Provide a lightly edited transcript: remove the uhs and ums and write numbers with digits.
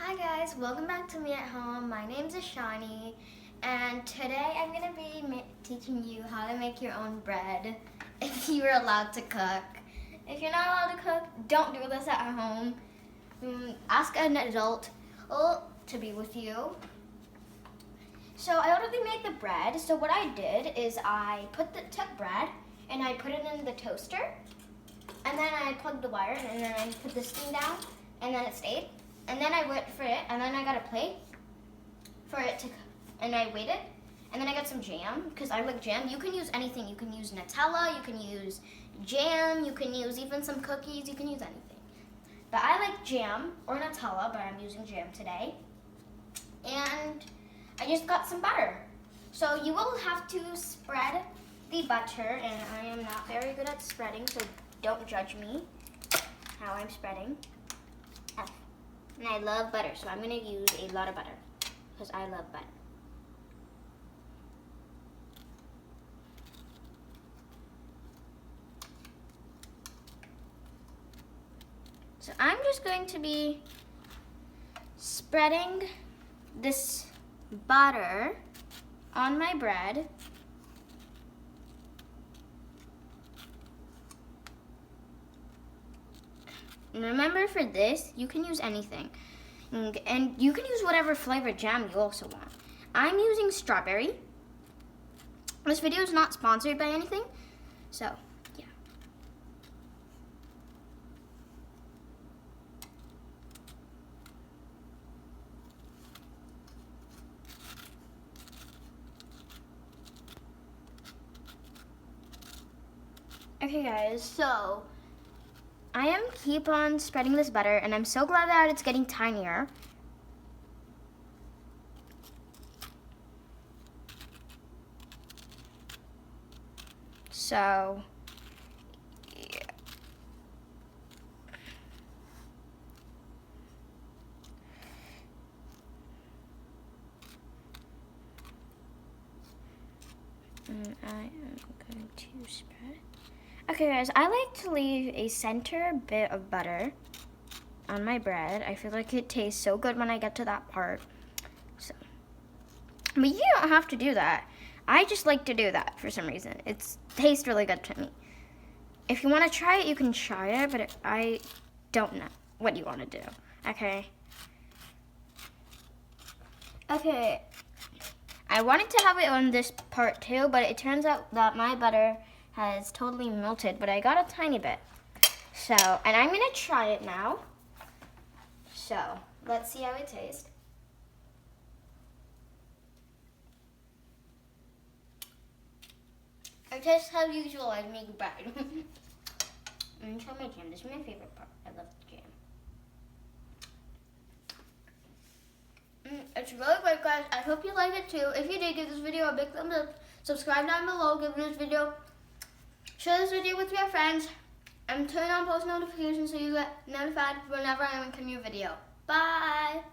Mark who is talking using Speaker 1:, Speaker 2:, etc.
Speaker 1: Hi guys, welcome back to me at home. My name's Ashani, and today I'm going to be teaching you how to make your own bread if you are allowed to cook. If you're not allowed to cook, don't do this at home. Ask an adult to be with you. So I already made the bread. So what I did is I took bread and I put it in the toaster, and then I plugged the wire, and then I put this thing down, and then it stayed. And then I wait for it, and then I got a plate for it to, and I waited. And then I got some jam, because I like jam. You can use anything. You can use Nutella, you can use jam, you can use even some cookies, you can use anything. But I like jam or Nutella, but I'm using jam today. And I just got some butter. So you will have to spread the butter, and I am not very good at spreading, so don't judge me how I'm spreading. And I love butter, so I'm going to use a lot of butter because I love butter. So I'm just going to be spreading this butter on my bread. And remember, for this, you can use anything. And you can use whatever flavor jam you also want. I'm using strawberry. This video is not sponsored by anything, so yeah. Okay guys, so I keep on spreading this butter, and I'm so glad that it's getting tinier. So, yeah. And I am going to spread. Okay guys, I like to leave a center bit of butter on my bread. I feel like it tastes so good when I get to that part. So, but you don't have to do that. I just like to do that for some reason. It tastes really good to me. If you want to try it, you can try it, but I don't know what you want to do. Okay. Okay. I wanted to have it on this part too, but it turns out that my butter has totally melted, but I got a tiny bit. So, and I'm gonna try it now. So, let's see how it tastes. It tastes as usual. I make bread. I'm gonna try my jam. This is my favorite part. I love the jam. It's really good, guys. I hope you like it too. If you did, give this video a big thumbs up. Subscribe down below. Give this video. Share this video with your friends, and turn on post notifications so you get notified whenever I make a new video. Bye!